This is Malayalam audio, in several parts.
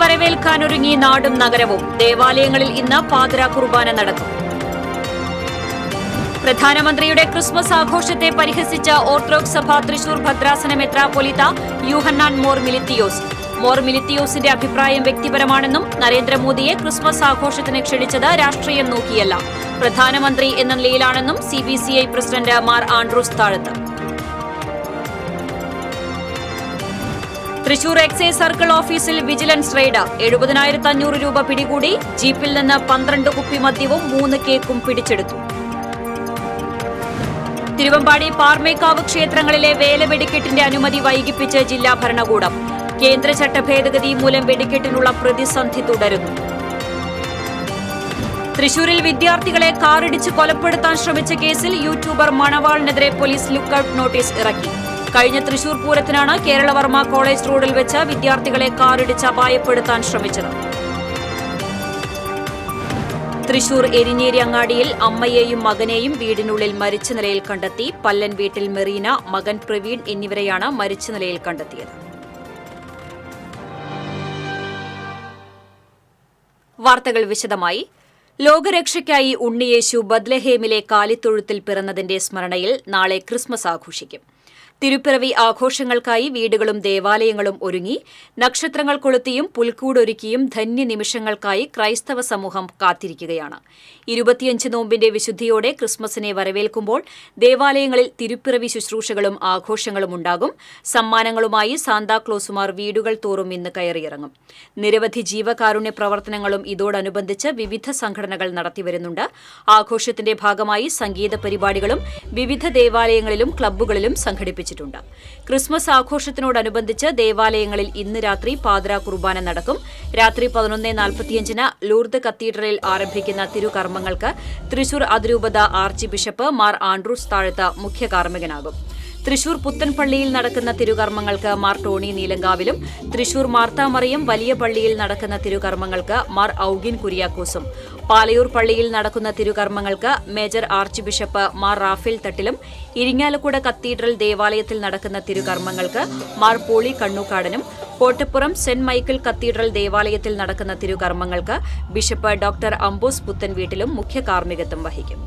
വരവേൽക്കാനൊരുങ്ങി നാടും നഗരവും. ദേവാലയങ്ങളിൽ ഇന്ന് പാതിര കുർബാന നടക്കും. പ്രധാനമന്ത്രിയുടെ ക്രിസ്മസ് ആഘോഷത്തെ പരിഹസിച്ച ഓർത്തഡോക്സ് സഭ തൃശൂർ ഭദ്രാസന മെത്രാപ്പൊലീത്ത യൂഹന്നാൻ മോർ മിലിത്തിയോസ്. മോർ മിലിത്തിയോസിന്റെ അഭിപ്രായം വ്യക്തിപരമാണെന്നും നരേന്ദ്രമോദിയെ ക്രിസ്മസ് ആഘോഷത്തിന് ക്ഷണിച്ചത് രാഷ്ട്രീയം നോക്കിയല്ല, പ്രധാനമന്ത്രി എന്ന നിലയിലാണെന്നും CBCI പ്രസിഡന്റ് മാർ ആൻഡ്രൂസ് താഴത്ത്. തൃശൂർ എക്സൈസ് സർക്കിൾ ഓഫീസിൽ വിജിലൻസ് റെയ്ഡ്. 70,500 രൂപ പിടികൂടി. ജീപ്പിൽ നിന്ന് 12 കുപ്പി മദ്യവും 3 കേക്കും പിടിച്ചെടുത്തു. തിരുവമ്പാടി പാർമേക്കാവ് ക്ഷേത്രങ്ങളിലെ വേല വെടിക്കെട്ടിന്റെ അനുമതി വൈകിപ്പിച്ച് ജില്ലാ ഭരണകൂടം. കേന്ദ്ര ചട്ട ഭേദഗതി മൂലം വെടിക്കെട്ടിനുള്ള പ്രതിസന്ധി തുടരുന്നു. തൃശൂരിൽ വിദ്യാർത്ഥികളെ കാറിടിച്ച് കൊലപ്പെടുത്താൻ ശ്രമിച്ച കേസിൽ യൂട്യൂബർ മണവാളിനെതിരെ പോലീസ് ലുക്കൌട്ട് നോട്ടീസ് ഇറക്കി. കഴിഞ്ഞ തൃശൂർ പൂരത്തിനാണ് കേരളവർമ്മ കോളേജ് റോഡിൽ വെച്ച് വിദ്യാർത്ഥികളെ കാറിടിച്ച് അപായപ്പെടുത്താൻ ശ്രമിച്ചത്. തൃശൂർ എരിഞ്ഞേരി അങ്ങാടിയിൽ അമ്മയെയും മകനെയും വീടിനുള്ളിൽ മരിച്ച നിലയിൽ കണ്ടെത്തി. പല്ലൻ വീട്ടിൽ മെറീന, മകൻ പ്രവീൺ എന്നിവരെയാണ് മരിച്ച നിലയിൽ കണ്ടെത്തിയത്. വാർത്തകൾ വിശദമായി. ലോകരക്ഷയ്ക്കായി ഉണ്ണിയേശു ബത്ലഹേമിലെ കാലിത്തൊഴുത്തിൽ പിറന്നതിന്റെ സ്മരണയിൽ നാളെ ക്രിസ്മസ് ആഘോഷിക്കും. തിരുപ്പിറവി ആഘോഷങ്ങൾക്കായി വീടുകളും ദേവാലയങ്ങളും ഒരുങ്ങി. നക്ഷത്രങ്ങൾ കൊളുത്തിയും പുൽക്കൂടൊരുക്കിയും ധന്യനിമിഷങ്ങൾക്കായി ക്രൈസ്തവ സമൂഹം കാത്തിരിക്കുകയാണ്. 25 നോമ്പിന്റെ വിശുദ്ധിയോടെ ക്രിസ്മസിനെ വരവേൽക്കുമ്പോൾ ദേവാലയങ്ങളിൽ തിരുപ്പിറവി ശുശ്രൂഷകളും ആഘോഷങ്ങളും ഉണ്ടാകും. സമ്മാനങ്ങളുമായി സാന്താക്ലോസുമാർ വീടുകൾ തോറും ഇന്ന് കയറിയിറങ്ങും. നിരവധി ജീവകാരുണ്യ പ്രവർത്തനങ്ങളും ഇതോടനുബന്ധിച്ച് വിവിധ സംഘടനകൾ നടത്തിവരുന്നുണ്ട്. ആഘോഷത്തിന്റെ ഭാഗമായി സംഗീത പരിപാടികളും വിവിധ ദേവാലയങ്ങളിലും ക്ലബ്ബുകളിലും സംഘടിപ്പിച്ചു. ക്രിസ്മസ് ആഘോഷത്തിനോടനുബന്ധിച്ച് ദേവാലയങ്ങളിൽ ഇന്ന് രാത്രി പാതിര കുർബാന നടക്കും. രാത്രി 11:45 ലൂർദ് കത്തീഡ്രലിൽ ആരംഭിക്കുന്ന തിരുകർമ്മങ്ങൾക്ക് തൃശൂർ അതിരൂപത ആർച്ച് ബിഷപ്പ് മാർ ആൻഡ്രൂസ് താഴത്ത് മുഖ്യ കാർമ്മികനാകും. തൃശൂർ പുത്തൻപള്ളിയിൽ നടക്കുന്ന തിരുകർമ്മങ്ങൾക്ക് മാർ ടോണി നീലങ്കാവിലും, തൃശൂർ മാർത്താമറിയം വലിയ പള്ളിയിൽ നടക്കുന്ന തിരുകർമ്മങ്ങൾക്ക് മാർ ഔഗിൻ കുര്യാക്കോസും, പാലയൂർ പള്ളിയിൽ നടക്കുന്ന തിരുകർമ്മങ്ങൾക്ക് major archbishop Mar Raphael തട്ടിലും, ഇരിങ്ങാലക്കുട കത്തീഡ്രൽ ദേവാലയത്തിൽ നടക്കുന്ന തിരുകർമ്മങ്ങൾക്ക് മാർ പോളി കണ്ണൂക്കാടനും, കോട്ടപ്പുറം സെന്റ് മൈക്കിൾ കത്തീഡ്രൽ ദേവാലയത്തിൽ നടക്കുന്ന തിരുകർമ്മങ്ങൾക്ക് ബിഷപ്പ് ഡോക്ടർ അംബോസ് പുത്തൻ വീട്ടിലും മുഖ്യ കാർമ്മികത്വം വഹിക്കും.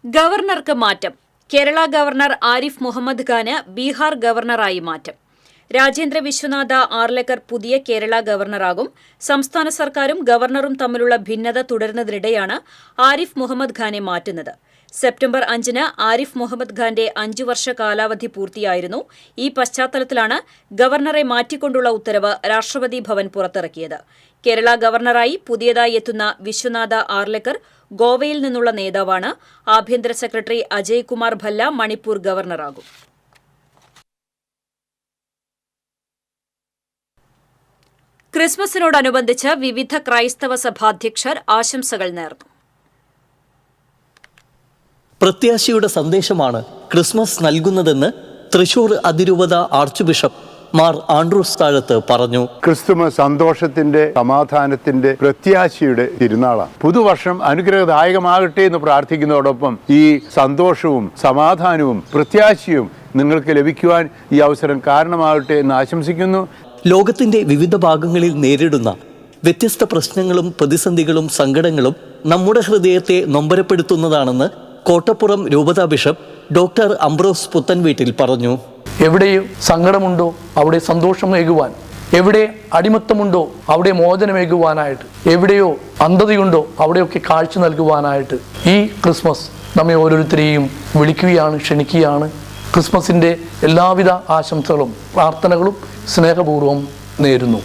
ഗവർണർക്ക് മാറ്റം. കേരള ഗവർണർ ആരിഫ് മുഹമ്മദ് ഖാന് ബീഹാർ ഗവർണറായി മാറ്റം. രാജേന്ദ്ര വിശ്വനാഥ ആർലേക്കർ പുതിയ കേരള ഗവർണറാകും. സംസ്ഥാന സർക്കാരും ഗവർണറും തമ്മിലുള്ള ഭിന്നത തുടരുന്നതിനിടെയാണ് ആരിഫ് മുഹമ്മദ് ഖാനെ മാറ്റുന്നത്. സെപ്റ്റംബർ 5-ന് ആരിഫ് മുഹമ്മദ് ഖാന്റെ 5 വർഷ കാലാവധി പൂർത്തിയായിരുന്നു. ഈ പശ്ചാത്തലത്തിലാണ് ഗവർണറെ മാറ്റിക്കൊണ്ടുള്ള ഉത്തരവ് രാഷ്ട്രപതി ഭവൻ പുറത്തിറക്കിയത്. കേരള ഗവർണറായി പുതിയതായി എത്തുന്ന വിശ്വനാഥ ആർലേക്കർ ഗോവയിൽ നിന്നുള്ള നേതാവാണ്. ആഭ്യന്തര സെക്രട്ടറി അജയ് കുമാർ ഭല്ല മണിപ്പൂർ ഗവർണറാകും. ക്രിസ്മസിനോടനുബന്ധിച്ച് വിവിധ ക്രൈസ്തവ സഭാധ്യക്ഷർ ആശംസകൾ നേർന്നു. പ്രത്യാശയുടെ സന്ദേശമാണ് ക്രിസ്മസ് നൽകുന്നതെന്ന് തൃശൂർ അതിരൂപത ആർച്ച് ബിഷപ്പ് മാർ ആൻഡ്രൂസ് താഴത്ത് പറഞ്ഞു. ക്രിസ്തുമസ് സന്തോഷത്തിന്റെ, സമാധാനത്തിന്റെ, പ്രത്യാശയുടെ തിരുനാളാണ്. പുതുവർഷം അനുഗ്രഹദായകമാകട്ടെ എന്ന് പ്രാർത്ഥിക്കുന്നതോടൊപ്പം ഈ സന്തോഷവും സമാധാനവും പ്രത്യാശയും നിങ്ങൾക്ക് ലഭിക്കുവാൻ ഈ അവസരം കാരണമാകട്ടെ എന്ന് ആശംസിക്കുന്നു. ലോകത്തിന്റെ വിവിധ ഭാഗങ്ങളിൽ നേരിടുന്ന വ്യത്യസ്ത പ്രശ്നങ്ങളും പ്രതിസന്ധികളും സങ്കടങ്ങളും നമ്മുടെ ഹൃദയത്തെ നൊമ്പരപ്പെടുത്തുന്നതാണെന്ന് കോട്ടപ്പുറം രൂപതാ ബിഷപ്പ് ഡോക്ടർ അംബ്രോസ് പുത്തൻവീട്ടിൽ പറഞ്ഞു. എവിടെയും സങ്കടമുണ്ടോ അവിടെ സന്തോഷമേകുവാൻ, എവിടെ അടിമത്തമുണ്ടോ അവിടെ മോചനമേകുവാനായിട്ട്, എവിടെയോ അന്ധതയുണ്ടോ അവിടെയൊക്കെ കാഴ്ച നൽകുവാനായിട്ട് ഈ ക്രിസ്മസ് നമ്മെ ഓരോരുത്തരെയും വിളിക്കുകയാണ്, ക്ഷണിക്കുകയാണ്. ക്രിസ്മസിൻ്റെ എല്ലാവിധ ആശംസകളും പ്രാർത്ഥനകളും സ്നേഹപൂർവ്വം നേരുന്നു.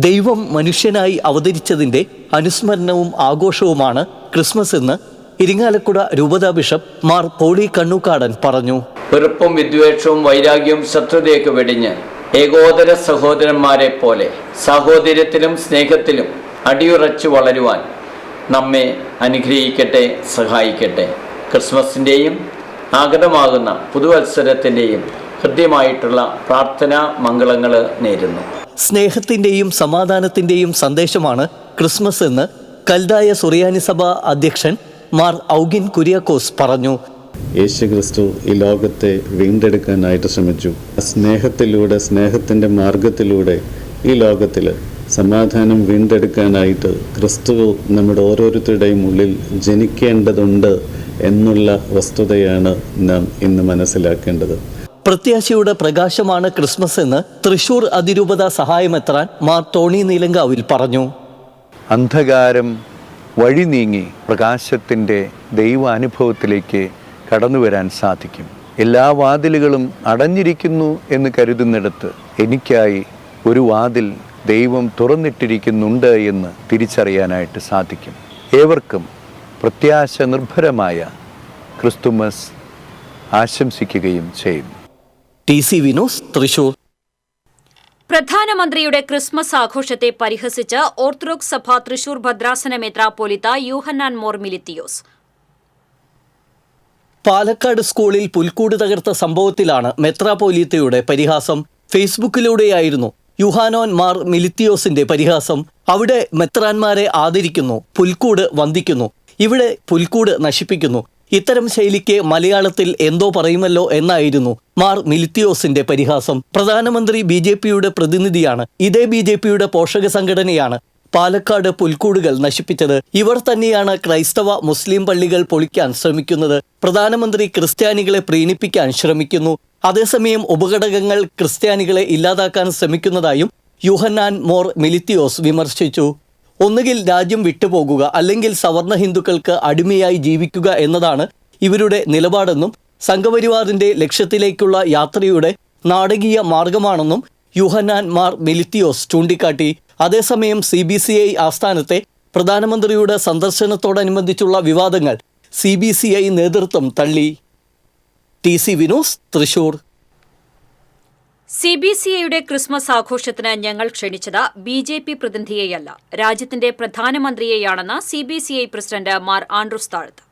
ദൈവം മനുഷ്യനായി അവതരിച്ചതിൻ്റെ അനുസ്മരണവും ആഘോഷവുമാണ് ക്രിസ്മസ് എന്ന് ഇരിങ്ങാലക്കുട രൂപതാ ബിഷപ്പ് മാർ പോളി കണ്ണൂക്കാടൻ പറഞ്ഞു. വെറുപ്പും വിദ്വേഷവും വൈരാഗ്യവും ശത്രുതയൊക്കെ വെടിഞ്ഞ് ഏകോദര സഹോദരന്മാരെ പോലെ സാഹോദര്യത്തിലും സ്നേഹത്തിലും അടിയുറച്ചു വളരുവാൻ നമ്മെ അനുഗ്രഹിക്കട്ടെ, സഹായിക്കട്ടെ. ക്രിസ്മസിൻ്റെയും ആഗതമാകുന്ന പുതുവത്സരത്തിൻ്റെയും ഹൃദ്യമായിട്ടുള്ള പ്രാർത്ഥനാ മംഗളങ്ങൾ നേരുന്നു. സ്നേഹത്തിൻ്റെയും സമാധാനത്തിൻ്റെയും സന്ദേശമാണ് ക്രിസ്മസ് എന്ന് കൽദായ സുറിയാനി സഭ അധ്യക്ഷൻ മാർ ഔഗിൻ കുര്യാക്കോസ് പറഞ്ഞു. യേശുക്രിസ്തു ഈ ലോകത്തെ വീണ്ടെടുക്കാനായിട്ട് ശ്രമിച്ചു. സ്നേഹത്തിലൂടെ, സ്നേഹത്തിൻ്റെ മാർഗത്തിലൂടെ ഈ ലോകത്തിൽ സമാധാനം വീണ്ടെടുക്കാനായിട്ട് ക്രിസ്തു നമ്മുടെ ഓരോരുത്തരുടെയും ഉള്ളിൽ ജനിക്കേണ്ടതുണ്ട് എന്നുള്ള വസ്തുതയാണ് നാം ഇന്ന് മനസ്സിലാക്കേണ്ടത്. പ്രത്യാശയുടെ പ്രകാശമാണ് ക്രിസ്മസ് എന്ന് തൃശൂർ അതിരൂപത സഹായമെത്രാൻ മാർ ടോണി നീലങ്കാവിൽ പറഞ്ഞു. അന്ധകാരം വഴി നീങ്ങി പ്രകാശത്തിൻ്റെ ദൈവാനുഭവത്തിലേക്ക് കടന്നു വരാൻ സാധിക്കും. എല്ലാ വാതിലുകളും അടഞ്ഞിരിക്കുന്നു എന്ന് കരുതുന്നിടത്ത് എനിക്കായി ഒരു വാതിൽ ദൈവം തുറന്നിട്ടിരിക്കുന്നുണ്ട് എന്ന് തിരിച്ചറിയാനായിട്ട് സാധിക്കും. ഏവർക്കും പ്രത്യാശ നിർഭരമായ ക്രിസ്തുമസ് ആശംസിക്കുകയും ചെയ്യും. TC വിനോസ്, തൃശൂർ. പ്രധാനമന്ത്രിയുടെ ക്രിസ്മസ് ആഘോഷത്തെ പരിഹസിച്ച് ഓർത്തഡോക്സ് സഭ തൃശൂർ ഭദ്രാസന മെത്രാപ്പോലിത്ത യൂഹന്നാൻ മോർ മിലിത്തിയോസ്. പാലക്കാട് സ്കൂളിൽ പുൽക്കൂട് തകർത്ത സംഭവത്തിലാണ് മെത്രാപ്പോലീത്തയുടെ പരിഹാസം. ഫേസ്ബുക്കിലൂടെയായിരുന്നു യുഹാനോൻ മാർ മിലിത്തിയോസിന്റെ പരിഹാസം. അവിടെ മെത്രാന്മാരെ ആദരിക്കുന്നു, പുൽക്കൂട് വന്ദിക്കുന്നു, ഇവിടെ പുൽക്കൂട് നശിപ്പിക്കുന്നു. ഇത്തരം ശൈലിക്ക് മലയാളത്തിൽ എന്തോ പറയുമല്ലോ എന്നായിരുന്നു മാർ മിലിത്തിയോസിന്റെ പരിഹാസം. പ്രധാനമന്ത്രി BJPയുടെ പ്രതിനിധിയാണ്. ഇതേ BJPയുടെ പോഷക സംഘടനയാണ് പാലക്കാട് പുൽക്കൂടുകൾ നശിപ്പിച്ചത്. ഇവർ തന്നെയാണ് ക്രൈസ്തവ മുസ്ലിം പള്ളികൾ പൊളിക്കാൻ ശ്രമിക്കുന്നത്. പ്രധാനമന്ത്രി ക്രിസ്ത്യാനികളെ പ്രീണിപ്പിക്കാൻ ശ്രമിക്കുന്നു. അതേസമയം ഉപഘടകങ്ങൾ ക്രിസ്ത്യാനികളെ ഇല്ലാതാക്കാൻ ശ്രമിക്കുന്നതായും യൂഹന്നാൻ മോർ മിലിത്തിയോസ് വിമർശിച്ചു. ഒന്നുകിൽ രാജ്യം വിട്ടുപോകുക, അല്ലെങ്കിൽ സവർണ ഹിന്ദുക്കൾക്ക് അടിമയായി ജീവിക്കുക എന്നതാണ് ഇവരുടെ നിലപാടെന്നും സംഘപരിവാറിന്റെ ലക്ഷ്യത്തിലേക്കുള്ള യാത്രയുടെ നാടകീയ മാർഗമാണെന്നും യൂഹന്നാൻ മാർ മിലിത്തിയോസ് ചൂണ്ടിക്കാട്ടി. അതേസമയം CBCI ആസ്ഥാനത്തെ പ്രധാനമന്ത്രിയുടെ സന്ദർശനത്തോടനുബന്ധിച്ചുള്ള വിവാദങ്ങൾ CBCI നേതൃത്വം തള്ളി. TC വിനോസ്, തൃശൂർ. CBCIയുടെ ക്രിസ്മസ് ആഘോഷത്തിന് ഞങ്ങൾ ക്ഷണിച്ചത് BJP പ്രതിനിധിയെയല്ല, രാജ്യത്തിന്റെ പ്രധാനമന്ത്രിയെയാണെന്ന് CBCI പ്രസിഡന്റ് മാർ ആൻഡ്രൂസ് താഴത്ത്.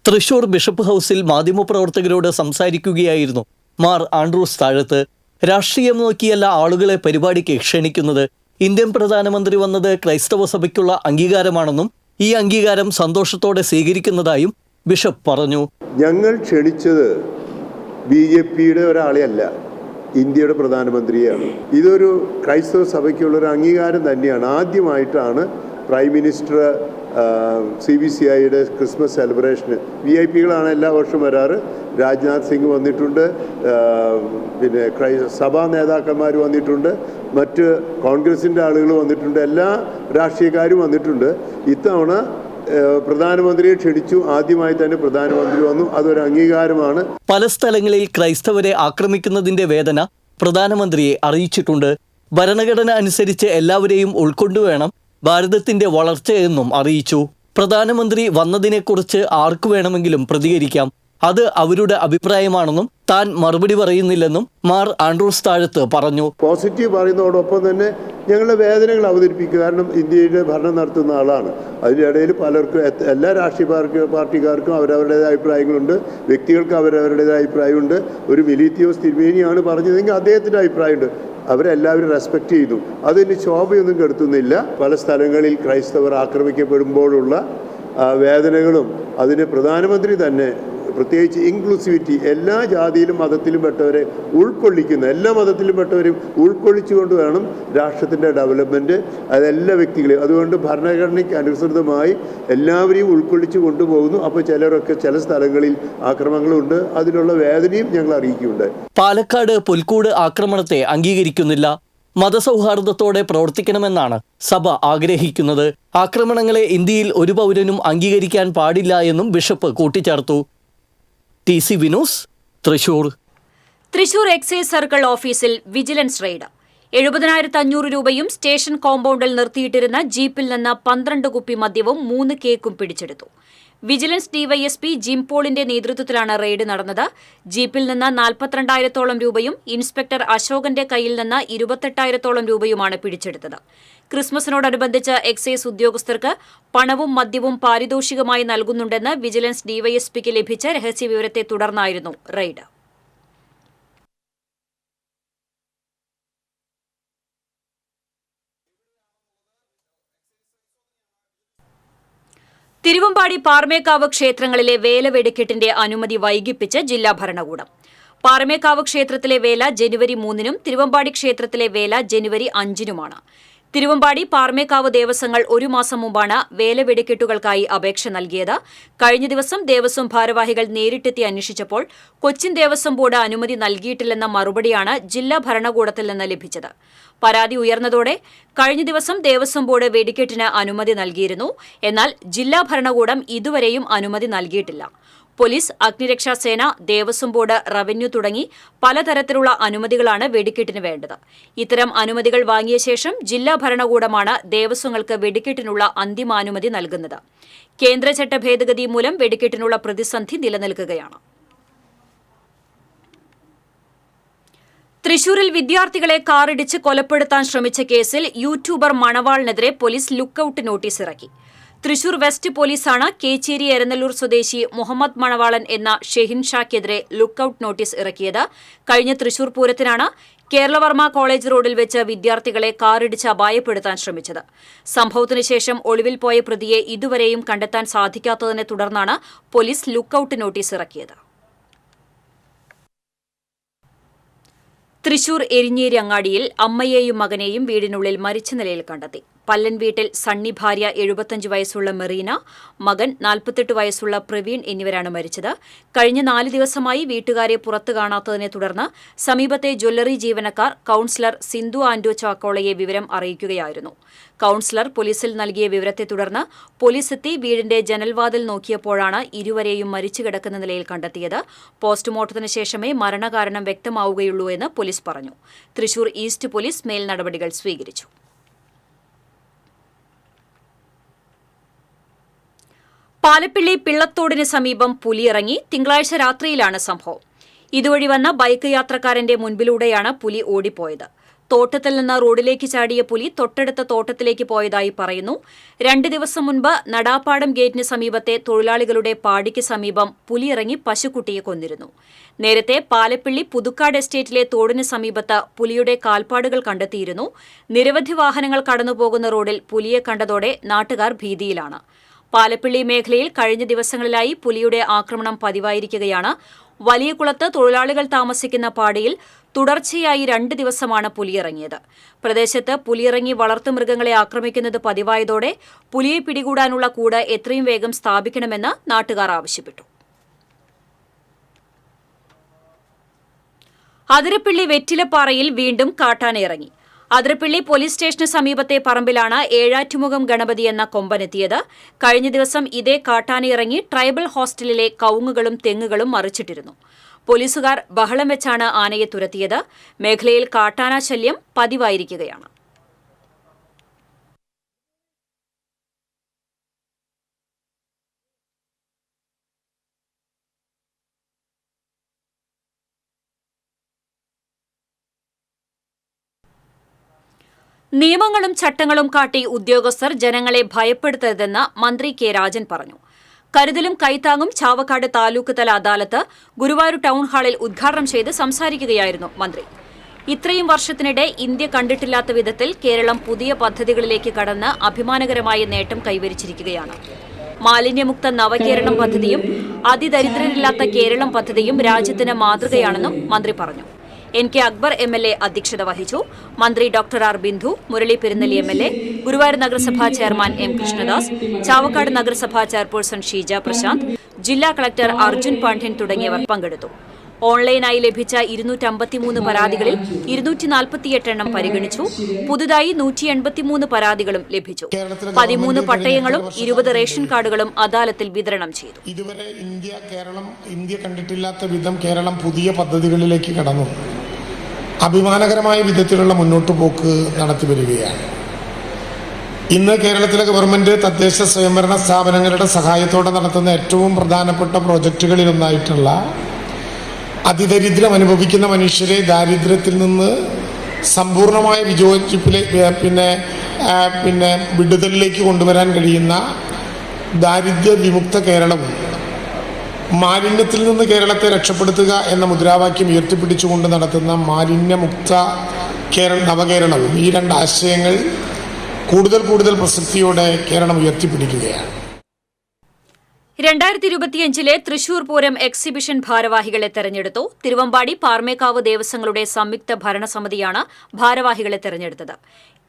തൃശൂർ ബിഷപ്പ് ഹൗസിൽ മാധ്യമപ്രവർത്തകരോട് സംസാരിക്കുകയായിരുന്നു മാർ ആൻഡ്രൂസ് താഴത്ത്. രാഷ്ട്രീയം നോക്കിയല്ല ആളുകളെ പരിപാടിക്ക് ക്ഷണിക്കുന്നത്. ഇന്ത്യൻ പ്രധാനമന്ത്രി വന്നത് ക്രൈസ്തവ സഭയ്ക്കുള്ള അംഗീകാരമാണെന്നും ഈ അംഗീകാരം സന്തോഷത്തോടെ സ്വീകരിക്കുന്നതായും ബിഷപ്പ് പറഞ്ഞു. ഞങ്ങൾ ക്ഷണിച്ചത് BJPയുടെ ഒരാളെയല്ല, ഇന്ത്യയുടെ പ്രധാനമന്ത്രിയാണ്. ഇതൊരു ക്രൈസ്തവ സഭയ്ക്കുള്ളൊരു അംഗീകാരം തന്നെയാണ്. ആദ്യമായിട്ടാണ് പ്രൈം മിനിസ്റ്റർ CBCIയുടെ ക്രിസ്മസ് സെലിബ്രേഷന് VIP-കളാണ് എല്ലാ വർഷവും വരാറ്. രാജ്നാഥ് സിംഗ് വന്നിട്ടുണ്ട്, പിന്നെ സഭാ നേതാക്കന്മാർ വന്നിട്ടുണ്ട്, മറ്റ് കോൺഗ്രസിൻ്റെ ആളുകൾ വന്നിട്ടുണ്ട്, എല്ലാ രാഷ്ട്രീയക്കാരും വന്നിട്ടുണ്ട്. ഇത്തവണ പ്രധാനമന്ത്രിയെ ക്ഷണിച്ചു. ആദ്യമായി തന്നെ പ്രധാനമന്ത്രി വന്നു. അതൊരു അംഗീകാരമാണ്. പല സ്ഥലങ്ങളിൽ ക്രൈസ്തവരെ ആക്രമിക്കുന്നതിന്റെ വേദന പ്രധാനമന്ത്രിയെ അറിയിച്ചിട്ടുണ്ട്. ഭരണഘടന അനുസരിച്ച് എല്ലാവരെയും ഉൾക്കൊണ്ടുവേണം ഭാരതത്തിന്റെ വളർച്ചയെന്നും അറിയിച്ചു. പ്രധാനമന്ത്രി വന്നതിനെക്കുറിച്ച് ആർക്കു വേണമെങ്കിലും പ്രതികരിക്കാം, അത് അവരുടെ അഭിപ്രായമാണെന്നും താൻ മറുപടി പറയുന്നില്ലെന്നും മാർ ആൻഡ്രൂസ് താഴത്ത് പറഞ്ഞു. പോസിറ്റീവ് പറയുന്നതോടൊപ്പം തന്നെ ഞങ്ങളുടെ വേദനകൾ അവതരിപ്പിക്കുക. കാരണം ഇന്ത്യയുടെ ഭരണം നടത്തുന്ന ആളാണ്. അതിനിടയിൽ പലർക്കും, എല്ലാ രാഷ്ട്രീയ പാർട്ടിക്കാർക്കും അവരവരുടേതായ അഭിപ്രായങ്ങളുണ്ട്, വ്യക്തികൾക്ക് അവരവരുടേതായ അഭിപ്രായമുണ്ട്. ഒരു മിലിത്തിയോസ് തിരുമേനിയാണ് പറഞ്ഞതെങ്കിൽ അദ്ദേഹത്തിൻ്റെ അഭിപ്രായമുണ്ട്. അവരെല്ലാവരും റെസ്പെക്റ്റ് ചെയ്തു. അതിന് ശോഭയൊന്നും കെടുത്തുന്നില്ല. പല സ്ഥലങ്ങളിൽ ക്രൈസ്തവർ ആക്രമിക്കപ്പെടുമ്പോഴുള്ള വേദനകളും അതിന് പ്രധാനമന്ത്രി തന്നെ, പ്രത്യേകിച്ച് ഇൻക്ലൂസിവിറ്റി, എല്ലാ ജാതിയിലും മതത്തിലും പെട്ടവരെ ഉൾക്കൊള്ളിക്കുന്ന, എല്ലാ മതത്തിലും പെട്ടവരും ഉൾക്കൊള്ളിച്ചുകൊണ്ട് വേണം രാഷ്ട്രത്തിൻ്റെ ഡെവലപ്മെൻറ്റ്. അതെല്ലാ വ്യക്തികളെയും, അതുകൊണ്ട് ഭരണഘടനയ്ക്ക് അനുസൃതമായി എല്ലാവരെയും ഉൾക്കൊള്ളിച്ചു കൊണ്ടുപോകുന്നു. അപ്പോൾ ചിലരൊക്കെ ചില സ്ഥലങ്ങളിൽ ആക്രമണങ്ങളുണ്ട്, അതിനുള്ള വേദനയും ഞങ്ങൾ അറിയിക്കുന്നുണ്ട്. പാലക്കാട് പുൽക്കൂട് ആക്രമണത്തെ അംഗീകരിക്കുന്നില്ല. മതസൗഹാർദ്ദത്തോടെ പ്രവർത്തിക്കണമെന്നാണ് സഭ ആഗ്രഹിക്കുന്നത്. ആക്രമണങ്ങളെ ഇന്ത്യയിൽ ഒരു പൗരനും അംഗീകരിക്കാൻ പാടില്ല എന്നും ബിഷപ്പ് കൂട്ടിച്ചേർത്തു. TC Vinos, Thrissur. Thrissur excise circle ഓഫീസിൽ വിജിലൻസ് റെയ്ഡ്. 70,500 രൂപയും സ്റ്റേഷൻ കോമ്പൗണ്ടിൽ നിർത്തിയിട്ടിരുന്ന ജീപ്പിൽ നിന്ന് 12 കുപ്പി മദ്യവും 3 കേക്കും പിടിച്ചെടുത്തു. വിജിലൻസ് ഡിവൈഎസ്പി ജിംപോളിന്റെ നേതൃത്വത്തിലാണ് റെയ്ഡ് നടന്നത്. ജീപ്പിൽ നിന്ന് 42,000 രൂപയും ഇൻസ്പെക്ടർ അശോകന്റെ കയ്യിൽ നിന്ന് 28,000 രൂപയുമാണ് പിടിച്ചെടുത്തത്. ക്രിസ്മസിനോടനുബന്ധിച്ച് എക്സൈസ് ഉദ്യോഗസ്ഥർക്ക് പണവും മദ്യവും പാരിതോഷികമായി നൽകുന്നുണ്ടെന്ന് വിജിലൻസ് ഡിവൈഎസ്പിക്ക് ലഭിച്ച രഹസ്യവിവരത്തെ തുടർന്നായിരുന്നു റെയ്ഡ്. തിരുവമ്പാടി പാറമേക്കാവ് ക്ഷേത്രങ്ങളിലെ വേല വെടിക്കെട്ടിന്റെ അനുമതി വൈകിപ്പിച്ച് ജില്ലാ ഭരണകൂടം. പാറമേക്കാവ് ക്ഷേത്രത്തിലെ വേല ജനുവരി 3-നും തിരുവമ്പാടി ക്ഷേത്രത്തിലെ വേല ജനുവരി 5-നുമാണ്. തിരുവമ്പാടി പാറമേക്കാവ് ദേവസ്വങ്ങൾ 1 മാസം മുമ്പാണ് വേല വെടിക്കെട്ടുകൾക്കായി അപേക്ഷ നൽകിയത്. കഴിഞ്ഞ ദിവസം ദേവസ്വം ഭാരവാഹികൾ നേരിട്ടെത്തി അന്വേഷിച്ചപ്പോൾ കൊച്ചിൻ ദേവസ്വം ബോർഡ് അനുമതി നൽകിയിട്ടില്ലെന്ന മറുപടിയാണ് ജില്ലാ ഭരണകൂടത്തിൽ നിന്ന് ലഭിച്ചത്. പരാതി ഉയർന്നതോടെ കഴിഞ്ഞ ദിവസം ദേവസ്വം ബോർഡ് വെടിക്കെട്ടിന് അനുമതി നൽകിയിരുന്നു. എന്നാൽ ജില്ലാ ഭരണകൂടം ഇതുവരെയും അനുമതി നൽകിയിട്ടില്ല. പോലീസ്, അഗ്നിരക്ഷാസേന, ദേവസ്വം ബോർഡ്, റവന്യൂ തുടങ്ങി പലതരത്തിലുള്ള അനുമതികളാണ് വെടിക്കെട്ടിന് വേണ്ടത്. ഇത്തരം അനുമതികൾ വാങ്ങിയ ശേഷം ജില്ലാ ഭരണകൂടമാണ് ദേവസ്വങ്ങൾക്ക് വെടിക്കെട്ടിനുള്ള അന്തിമാനുമതി നൽകുന്നത്. കേന്ദ്ര ചട്ട ഭേദഗതി മൂലം വെടിക്കെട്ടിനുള്ള പ്രതിസന്ധി നിലനിൽക്കുകയാണ്. തൃശൂരിൽ വിദ്യാർത്ഥികളെ കാറിടിച്ച് കൊലപ്പെടുത്താൻ ശ്രമിച്ച കേസിൽ യൂട്യൂബർ മണവാളിനെതിരെ പോലീസ് ലുക്കൌട്ട് നോട്ടീസ് ഇറക്കി. തൃശൂർ വെസ്റ്റ് പോലീസാണ് കേച്ചേരി എരനല്ലൂർ സ്വദേശി മുഹമ്മദ് മണവാളൻ എന്ന ഷെഹിൻ ഷാക്കെതിരെ ലുക്കൌട്ട് നോട്ടീസ് ഇറക്കിയത്. കഴിഞ്ഞ തൃശൂർ പൂരത്തിനാണ് കേരളവർമ്മ കോളേജ് റോഡിൽ വെച്ച് വിദ്യാർത്ഥികളെ കാറിടിച്ച് അപായപ്പെടുത്താൻ ശ്രമിച്ചത്. സംഭവത്തിനു ശേഷം ഒളിവിൽ പോയ പ്രതിയെ ഇതുവരെയും കണ്ടെത്താൻ സാധിക്കാത്തതിനെ തുടർന്നാണ് പോലീസ് ലുക്കൌട്ട് നോട്ടീസ് ഇറക്കിയത്. തൃശൂർ എരിഞ്ഞേരി അങ്ങാടിയിൽ അമ്മയെയും മകനെയും വീടിനുള്ളിൽ മരിച്ച നിലയിൽ കണ്ടെത്തി. പല്ലൻ വീട്ടിൽ സണ്ണി ഭാര്യ 75 വയസ്സുള്ള മെറീന, മകൻ 48 വയസ്സുള്ള പ്രവീൺ എന്നിവരാണ് മരിച്ചത്. കഴിഞ്ഞ 4 ദിവസമായി വീട്ടുകാരെ പുറത്തു കാണാത്തതിനെ തുടർന്ന് സമീപത്തെ ജ്വല്ലറി ജീവനക്കാർ കൌൺസിലർ സിന്ധു ആന്റോ ചാക്കോളയെ വിവരം അറിയിക്കുകയായിരുന്നു. കൌൺസിലർ പോലീസിൽ നൽകിയ വിവരത്തെ തുടർന്ന് പോലീസ് എത്തി വീടിന്റെ ജനൽവാതിൽ നോക്കിയപ്പോഴാണ് ഇരുവരെയും മരിച്ചു കിടക്കുന്ന നിലയിൽ കണ്ടെത്തിയത്. പോസ്റ്റ്മോർട്ടത്തിന് ശേഷമേ മരണകാരണം വ്യക്തമാവുകയുള്ളൂ എന്ന് പോലീസ് പറഞ്ഞു. തൃശൂർ ഈസ്റ്റ് പോലീസ് മേൽ നടപടികൾ സ്വീകരിച്ചു. പാലപ്പിള്ളി പിള്ളത്തോടിന് സമീപം പുലിയിറങ്ങി. തിങ്കളാഴ്ച രാത്രിയിലാണ് സംഭവം. ഇതുവഴി വന്ന ബൈക്ക് യാത്രക്കാരന്റെ മുൻപിലൂടെയാണ് പുലി ഓടിപ്പോയത്. തോട്ടത്തിൽ നിന്ന് റോഡിലേക്ക് ചാടിയ പുലി തൊട്ടടുത്ത തോട്ടത്തിലേക്ക് പോയതായി പറയുന്നു. 2 ദിവസം മുൻപ് നടാപ്പാടം ഗേറ്റിന് സമീപത്തെ തൊഴിലാളികളുടെ പാടിക്ക് സമീപം പുലിയിറങ്ങി പശുക്കുട്ടിയെ കൊന്നിരുന്നു. നേരത്തെ പാലപ്പിള്ളി പുതുക്കാട് എസ്റ്റേറ്റിലെ തോടിന് സമീപത്ത് പുലിയുടെ കാൽപ്പാടുകൾ കണ്ടെത്തിയിരുന്നു. നിരവധി വാഹനങ്ങൾ കടന്നുപോകുന്ന റോഡിൽ പുലിയെ കണ്ടതോടെ നാട്ടുകാർ ഭീതിയിലാണ്. പാലപ്പിള്ളി മേഖലയിൽ കഴിഞ്ഞ ദിവസങ്ങളിലായി പുലിയുടെ ആക്രമണം പതിവായിരിക്കുകയാണ്. വലിയകുളത്ത് തൊഴിലാളികൾ താമസിക്കുന്ന പാടിയിൽ തുടർച്ചയായി 2 ദിവസമാണ് പുലിയിറങ്ങിയത്. പ്രദേശത്ത് പുലിയിറങ്ങി വളർത്തുമൃഗങ്ങളെ ആക്രമിക്കുന്നത് പതിവായതോടെ പുലിയെ പിടികൂടാനുള്ള കൂട് എത്രയും വേഗം സ്ഥാപിക്കണമെന്ന് നാട്ടുകാർ ആവശ്യപ്പെട്ടു. അതിരപ്പിള്ളി വെറ്റിലപ്പാറയിൽ വീണ്ടും കാട്ടാനയിറങ്ങി. അതിരപ്പിള്ളി പോലീസ് സ്റ്റേഷന് സമീപത്തെ പറമ്പിലാണ് ഏഴാറ്റുമുഖം ഗണപതി എന്ന കൊമ്പനെത്തിയത്. കഴിഞ്ഞ ദിവസം ഇതേ കാട്ടാനയിറങ്ങി ട്രൈബൽ ഹോസ്റ്റലിലെ കവുങ്ങുകളും തെങ്ങുകളും മറിച്ചിട്ടിരുന്നു. പോലീസുകാർ ബഹളം വെച്ചാണ് ആനയെ തുരത്തിയത്. മേഖലയിൽ കാട്ടാന ശല്യം പതിവായിരിക്കുകയാണ്. നിയമങ്ങളും ചട്ടങ്ങളും കാട്ടി ഉദ്യോഗസ്ഥർ ജനങ്ങളെ ഭയപ്പെടുത്തരുതെന്ന് മന്ത്രി കെ രാജൻ പറഞ്ഞു. കരുതലും കൈത്താങ്ങും ചാവക്കാട് താലൂക്ക് തല അദാലത്ത് ഗുരുവായൂർ ടൗൺ ഹാളിൽ ഉദ്ഘാടനം ചെയ്ത് സംസാരിക്കുകയായിരുന്നു മന്ത്രി. ഇത്രയും വർഷത്തിനിടെ ഇന്ത്യ കണ്ടിട്ടില്ലാത്ത വിധത്തിൽ കേരളം പുതിയ പദ്ധതികളിലേക്ക് കടന്ന് അഭിമാനകരമായ നേട്ടം കൈവരിച്ചിരിക്കുകയാണ്. മാലിന്യമുക്ത നവകേരളം പദ്ധതിയും അതിദരിദ്രരില്ലാത്ത കേരളം പദ്ധതിയും രാജ്യത്തിന് മാതൃകയാണെന്നും മന്ത്രി പറഞ്ഞു. എൻ കെ അക്ബർ MLA അധ്യക്ഷത വഹിച്ചു. മന്ത്രി doctor R Bindu, Murali Perunelli MLA, Guruvayur നഗരസഭാ ചെയർമാൻ M കൃഷ്ണദാസ്, ചാവക്കാട് നഗരസഭാ ചെയർപേഴ്സൺ ഷീജ പ്രശാന്ത്, ജില്ലാ കളക്ടർ അർജുൻ പാണ്ഡ്യൻ തുടങ്ങിയവർ പങ്കെടുത്തു. ഓൺലൈനായി ലഭിച്ച 253 പരാതികളിൽ 248 എണ്ണം പരിഗണിച്ചു. പുതുതായി 183 പരാതികളും ലഭിച്ചു. 13 പട്ടയങ്ങളും 20 റേഷൻ കാർഡുകളും അദാലത്തിൽ വിതരണം ചെയ്തു. ഇതുവരെ ഇന്ത്യ കണ്ടിട്ടില്ലാത്ത വിധം കേരളം പുതിയ പദ്ധതികളിലേക്ക് കടന്നു. അഭിമാനകരമായ വിധത്തിലുള്ള മുന്നോട്ട് പോക്ക് നടത്തി വരികയാണ്. ഇന്ന് കേരളത്തിലെ ഗവൺമെൻറ് തദ്ദേശ സ്വയംഭരണ സ്ഥാപനങ്ങളുടെ സഹായത്തോടെ നടത്തുന്ന ഏറ്റവും പ്രധാനപ്പെട്ട പ്രോജക്റ്റുകളിലൊന്നായിട്ടുള്ള അതിദരിദ്രം അനുഭവിക്കുന്ന മനുഷ്യരെ ദാരിദ്ര്യത്തിൽ നിന്ന് സമ്പൂർണ്ണമായ വിടുതലിലേക്ക് കൊണ്ടുവരാൻ കഴിയുന്ന ദാരിദ്ര്യ വിമുക്ത കേരളവും മാലിന്യത്തിൽ നിന്ന് കേരളത്തെ രക്ഷപ്പെടുത്തുക എന്ന മുദ്രാവാക്യം ഉയർത്തിപ്പിടിച്ചുകൊണ്ട് നടത്തുന്ന മാലിന്യമുക്ത നവകേരളവും, ഈ രണ്ട് ആശയങ്ങൾ കൂടുതൽ പ്രസക്തിയോടെ കേരളം ഉയർത്തിപ്പിടിക്കുകയാണ്. 2025 തൃശൂർ പൂരം എക്സിബിഷൻ ഭാരവാഹികളെ തെരഞ്ഞെടുത്തു. തിരുവമ്പാടി പാർമേക്കാവ് ദേവസ്വങ്ങളുടെ സംയുക്ത ഭരണസമിതിയാണ് ഭാരവാഹികളെ തെരഞ്ഞെടുത്തത്.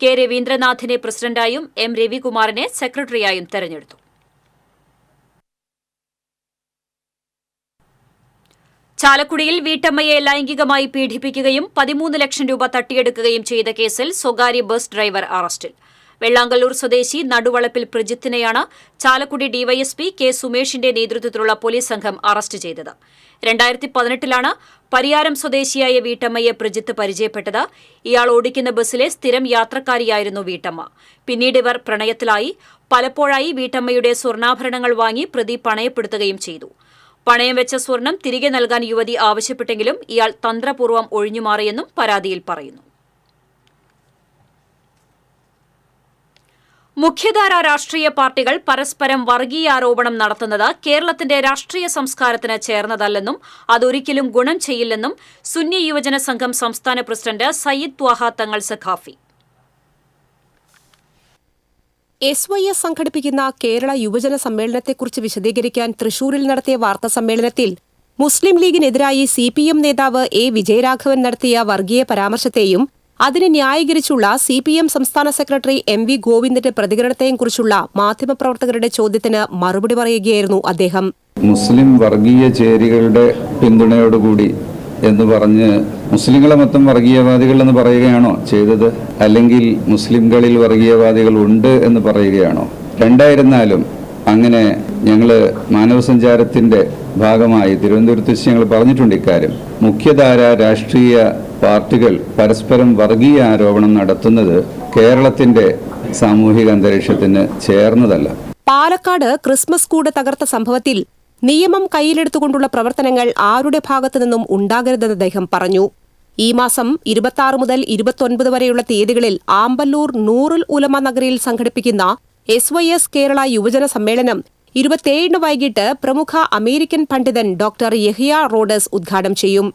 കെ രവീന്ദ്രനാഥിനെ പ്രസിഡന്റായും എം രവികുമാറിനെ സെക്രട്ടറിയായും തെരഞ്ഞെടുത്തു. ചാലക്കുടിയിൽ വീട്ടമ്മയെ ലൈംഗികമായി പീഡിപ്പിക്കുകയും 13 ലക്ഷം രൂപ തട്ടിയെടുക്കുകയും ചെയ്ത കേസിൽ സ്വകാര്യ ബസ് ഡ്രൈവർ അറസ്റ്റിൽ. വെള്ളാങ്കല്ലൂർ സ്വദേശി നടുവളപ്പിൽ പ്രജിത്തിനെയാണ് ചാലക്കുടി ഡിവൈഎസ്പി കെ സുമേഷിന്റെ നേതൃത്വത്തിലുള്ള പോലീസ് സംഘം അറസ്റ്റ് ചെയ്തത്. 2018 പരിയാരം സ്വദേശിയായ വീട്ടമ്മയെ പ്രജിത്ത് പരിചയപ്പെട്ടത്. ഇയാൾ ഓടിക്കുന്ന ബസ്സിലെ സ്ഥിരം യാത്രക്കാരിയായിരുന്നു വീട്ടമ്മ. പിന്നീട് ഇവർ പ്രണയത്തിലായി. പലപ്പോഴായി വീട്ടമ്മയുടെ സ്വർണ്ണാഭരണങ്ങൾ വാങ്ങി പ്രതി പണയപ്പെടുത്തുകയും ചെയ്തു. പണയം വെച്ച സ്വർണം തിരികെ നൽകാൻ യുവതി ആവശ്യപ്പെട്ടെങ്കിലും ഇയാൾ തന്ത്രപൂർവ്വം ഒഴിഞ്ഞുമാറിയെന്നും പരാതിയിൽ പറയുന്നു. മുഖ്യധാര രാഷ്ട്രീയ പാർട്ടികൾ പരസ്പരം വർഗീയാരോപണം നടത്തുന്നത് കേരളത്തിന്റെ രാഷ്ട്രീയ സംസ്കാരത്തിന് ചേർന്നതല്ലെന്നും അതൊരിക്കലും ഗുണം ചെയ്യില്ലെന്നും സുന്നി യുവജന സംഘം സംസ്ഥാന പ്രസിഡന്റ് സയ്യിദ് ത്വാഹ തങ്ങൾ സഖാഫി. SYS സംഘടിപ്പിക്കുന്ന കേരള യുവജന സമ്മേളനത്തെക്കുറിച്ച് വിശദീകരിക്കാൻ തൃശൂരിൽ നടത്തിയ വാർത്താസമ്മേളനത്തിൽ മുസ്ലിം ലീഗിനെതിരായി CPM നേതാവ് A. വിജയരാഘവൻ നടത്തിയ വർഗീയ പരാമർശത്തെയും അതിനെ ന്യായീകരിച്ചുള്ള CPM സംസ്ഥാന സെക്രട്ടറി MV ഗോവിന്ദന്റെ പ്രതികരണത്തെയും കുറിച്ചുള്ള മാധ്യമപ്രവർത്തകരുടെ ചോദ്യത്തിന് മറുപടി പറയുകയായിരുന്നു അദ്ദേഹം. മുസ്ലിം വർഗീയ ചേരികളുടെ പിന്തുണയോടുകൂടി എന്ന് പറഞ്ഞ് മുസ്ലിങ്ങളെ മൊത്തം വർഗീയവാദികൾ എന്ന് പറയുകയാണോ ചെയ്തത്? അല്ലെങ്കിൽ മുസ്ലിംകളിൽ വർഗീയവാദികൾ ഉണ്ട് എന്ന് പറയുകയാണോ? രണ്ടായിരുന്നാലും അങ്ങനെ ഞങ്ങൾ മാനവസഞ്ചാരത്തിൻ്റെ ഭാഗമായി തിരുവനന്തപുരത്ത് വെച്ച് ഞങ്ങൾ പറഞ്ഞിട്ടുണ്ട് ഇക്കാര്യം. മുഖ്യധാര രാഷ്ട്രീയ പാർട്ടികൾ പരസ്പരം വർഗീയ ആരോപണം നടത്തുന്നത് കേരളത്തിന്റെ സാമൂഹിക അന്തരീക്ഷത്തിന് ചേർന്നതല്ല. പാലക്കാട് ക്രിസ്മസ് കൂട് തകർത്ത സംഭവത്തിൽ നിയമം കയ്യിലെടുത്തുകൊണ്ടുള്ള പ്രവർത്തനങ്ങൾ ആരുടെ ഭാഗത്തുനിന്നും ഉണ്ടാകരുതെന്ന് അദ്ദേഹം പറഞ്ഞു. ഈ മാസം 26 മുതൽ 29 വരെയുള്ള തീയതികളിൽ ആമ്പല്ലൂർ നൂറുൽ ഉലമ നഗരിയിൽ സംഘടിപ്പിക്കുന്ന SYS കേരള യുവജന സമ്മേളനം 27 വൈകിട്ട് പ്രമുഖ അമേരിക്കൻ പണ്ഡിതൻ ഡോക്ടർ യഹിയ റോഡസ് ഉദ്ഘാടനം ചെയ്യും.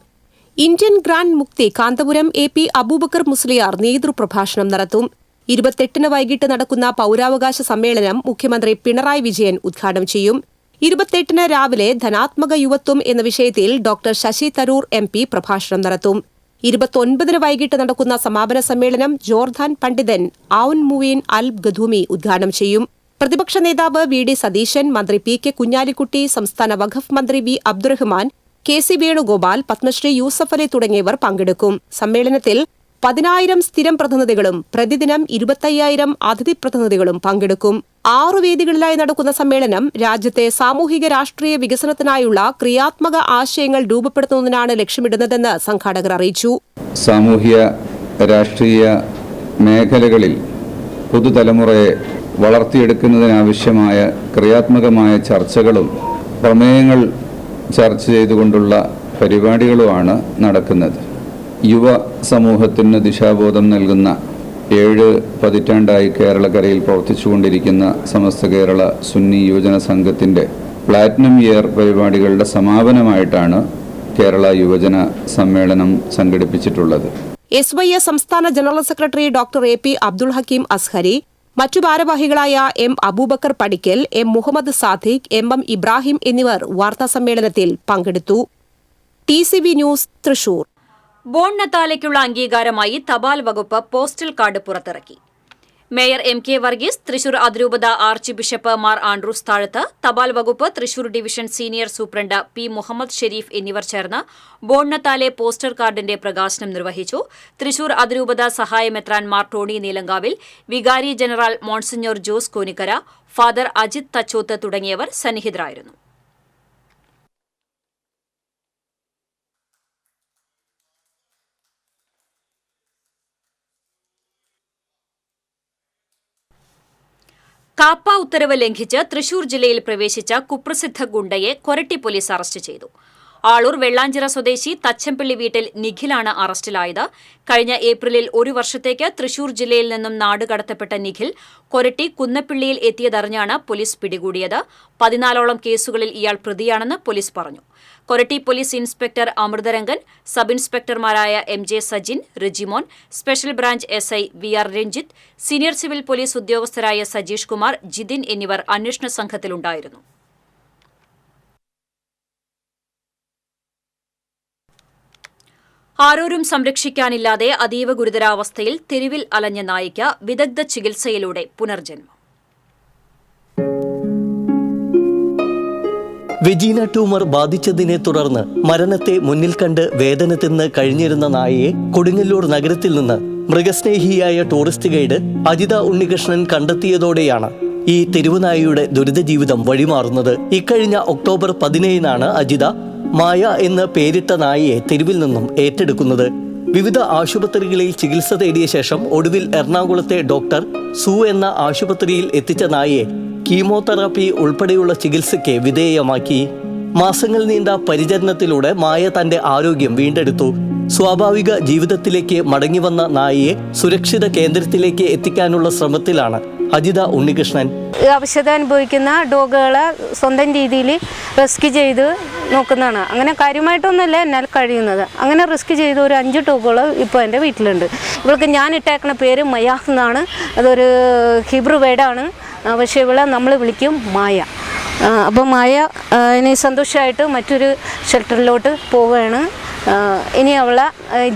ഇന്ത്യൻ ഗ്രാൻഡ് മുക്തി കാന്തപുരം AP അബൂബക്കർ മുസ്ലിയാർ നേതൃപ്രഭാഷണം നടത്തും. 28 വൈകിട്ട് നടക്കുന്ന പൌരാവകാശ സമ്മേളനം മുഖ്യമന്ത്രി പിണറായി വിജയൻ ഉദ്ഘാടനം ചെയ്യും. 28 രാവിലെ ധനാത്മക യുവത്വം എന്ന വിഷയത്തിൽ ഡോക്ടർ ശശി തരൂർ MP പ്രഭാഷണം നടത്തും. 29 വൈകിട്ട് നടക്കുന്ന സമാപന സമ്മേളനം ജോർദാൻ പണ്ഡിതൻ ഔൻ മുവീൻ അൽ ഗദൂമി ഉദ്ഘാടനം ചെയ്യും. പ്രതിപക്ഷ നേതാവ് VD സതീശൻ, മന്ത്രി PK കുഞ്ഞാലിക്കുട്ടി, സംസ്ഥാന വഖഫ് മന്ത്രി V അബ്ദുറഹ്മാൻ, KC വേണുഗോപാൽ, പത്മശ്രീ യൂസഫ് അലി തുടങ്ങിയവർ പങ്കെടുക്കും. സമ്മേളനത്തിൽ 10,000 സ്ഥിരം പ്രതിനിധികളും പ്രതിദിനം 25,000 അതിഥി പ്രതിനിധികളും പങ്കെടുക്കും. 6 വേദികളിലായി നടക്കുന്ന സമ്മേളനം രാജ്യത്തെ സാമൂഹിക രാഷ്ട്രീയ വികസനത്തിനായുള്ള ക്രിയാത്മക ആശയങ്ങൾ രൂപപ്പെടുത്തുന്നതിനാണ് ലക്ഷ്യമിടുന്നതെന്ന് സംഘാടകർ അറിയിച്ചു. സാമൂഹിക രാഷ്ട്രീയ മേഖലകളിൽ പുതുതലമുറയെ വളർത്തിയെടുക്കുന്നതിനാവശ്യമായ ക്രിയാത്മകമായ ചർച്ചകളും പ്രമേയങ്ങൾ ചർച്ച ചെയ്തുകൊണ്ടുള്ള പരിപാടികളുമാണ് നടക്കുന്നത്. യുവ സമൂഹത്തിന് ദിശാബോധം നൽകുന്ന 7 പതിറ്റാണ്ടായി കേരളക്കരയിൽ പ്രവർത്തിച്ചുകൊണ്ടിരിക്കുന്ന സമസ്ത കേരള സുന്നി യുവജന സംഘത്തിൻ്റെ പ്ലാറ്റിനം ഇയർ പരിപാടികളുടെ സമാപനമായിട്ടാണ് കേരള യുവജന സമ്മേളനം സംഘടിപ്പിച്ചിട്ടുള്ളത്. SYS സംസ്ഥാന general secretary doctor AP Abdul Hakeem Azhari, മറ്റു ഭാരവാഹികളായ M അബൂബക്കർ പടിക്കൽ, M മുഹമ്മദ് സാദിഖ്, MM ഇബ്രാഹിം എന്നിവർ വാർത്താസമ്മേളനത്തിൽ പങ്കെടുത്തു. TCV news, Thrissur. ബോൺ നത്താലയ്ക്കുള്ള അംഗീകാരമായി തപാൽ വകുപ്പ് പോസ്റ്റൽ കാർഡ് പുറത്തിറക്കി. മേയർ MK വർഗീസ്, തൃശൂർ അതിരൂപത ആർച്ച് ബിഷപ്പ് മാർ ആൻഡ്രൂസ് താഴത്ത്, തപാൽ വകുപ്പ് Thrissur division senior superintendent P Muhammad Sharif എന്നിവർ ചേർന്ന് ബോൺ നത്താലെ പോസ്റ്റർ കാർഡിന്റെ പ്രകാശനം നിർവഹിച്ചു. തൃശൂർ അതിരൂപത സഹായമെത്രാൻ മാർ ടോണി നീലങ്കാവിൽ, വികാരി general monsignor Jose Konikkara, father Ajith Thachoth തുടങ്ങിയവർ സന്നിഹിതരായിരുന്നു. കാപ്പ ഉത്തരവ് ലംഘിച്ച് തൃശൂർ ജില്ലയിൽ പ്രവേശിച്ച കുപ്രസിദ്ധ ഗുണ്ടയെ കൊരട്ടി പോലീസ് അറസ്റ്റ് ചെയ്തു. ആളൂർ വെള്ളാഞ്ചിറ സ്വദേശി തച്ചമ്പള്ളി വീട്ടിൽ നിഖിലാണ് അറസ്റ്റിലായത്. കഴിഞ്ഞ ഏപ്രിലിൽ 1 വർഷത്തേക്ക് തൃശൂർ ജില്ലയിൽ നിന്നും നാടുകടത്തപ്പെട്ട നിഖിൽ കൊരട്ടി കുന്നപ്പിള്ളിയിൽ എത്തിയതറിഞ്ഞാണ് പോലീസ് പിടികൂടിയത്. 14ഓളം കേസുകളിൽ ഇയാൾ പ്രതിയാണെന്ന് പോലീസ് പറഞ്ഞു. Koratty police inspector Amritharangan, sub ഇൻസ്പെക്ടർമാരായ MJ Sajin, Rejimon, special branch SI VR Ranjith, senior civil police ഉദ്യോഗസ്ഥരായ സജീഷ് കുമാർ, ജിതിൻ എന്നിവർ അന്വേഷണ സംഘത്തിലുണ്ടായിരുന്നു. ആരോരും സംരക്ഷിക്കാനില്ലാതെ അതീവ ഗുരുതരാവസ്ഥയിൽ തെരുവിൽ അലഞ്ഞ നായ്ക്ക് വിദഗ്ധ ചികിത്സയിലൂടെ പുനർജന്മം. വെജീന ട്യൂമർ ബാധിച്ചതിനെ തുടർന്ന് മരണത്തെ മുന്നിൽ കണ്ട് വേദന തിന്ന് കഴിഞ്ഞിരുന്ന നായയെ കൊടുങ്ങല്ലൂർ നഗരത്തിൽ നിന്ന് മൃഗസ്നേഹിയായ ടൂറിസ്റ്റ് ഗൈഡ് അജിത ഉണ്ണികൃഷ്ണൻ കണ്ടെത്തിയതോടെയാണ് ഈ തെരുവുനായയുടെ ദുരിത ജീവിതം വഴിമാറുന്നത്. ഇക്കഴിഞ്ഞ ഒക്ടോബർ 17-നാണ് അജിത മായ എന്ന് പേരിട്ട നായയെ തെരുവിൽ നിന്നും ഏറ്റെടുക്കുന്നത്. വിവിധ ആശുപത്രികളിൽ ചികിത്സ തേടിയ ശേഷം ഒടുവിൽ എറണാകുളത്തെ ഡോക്ടർ സു എന്ന ആശുപത്രിയിൽ എത്തിച്ച നായയെ കീമോതെറാപ്പി ഉൾപ്പെടെയുള്ള ചികിത്സയ്ക്ക് വിധേയമാക്കി. മാസങ്ങൾ നീണ്ട പരിചരണത്തിലൂടെ മായ തന്റെ ആരോഗ്യം വീണ്ടെടുത്തു. സ്വാഭാവിക ജീവിതത്തിലേക്ക് മടങ്ങിവന്ന നായയെ സുരക്ഷിത കേന്ദ്രത്തിലേക്ക് എത്തിക്കാനുള്ള ശ്രമത്തിലാണ് അജിത ഉണ്ണികൃഷ്ണൻ. അവശത അനുഭവിക്കുന്ന ഡോഗുകളെ സ്വന്തം രീതിയിൽ റെസ്ക്യൂ ചെയ്ത് നോക്കുന്നതാണ്. അങ്ങനെ കാര്യമായിട്ടൊന്നുമല്ല എന്നാൽ കഴിയുന്നത്. അങ്ങനെ റെസ്ക്യൂ ചെയ്ത് ഒരു 5 ഡോഗുകൾ ഇപ്പോൾ എൻ്റെ വീട്ടിലുണ്ട്. ഇവൾക്ക് ഞാൻ ഇട്ടേക്കുന്ന പേര് മയാഹ് എന്നാണ്. അതൊരു ഹീബ്രു വേർഡാണ്. പക്ഷേ ഇവളെ നമ്മൾ വിളിക്കും മായ. അപ്പോൾ മായ ഇനി സന്തോഷമായിട്ട് മറ്റൊരു ഷെൽട്ടറിലോട്ട് പോവുകയാണ്. ഇനി അവളെ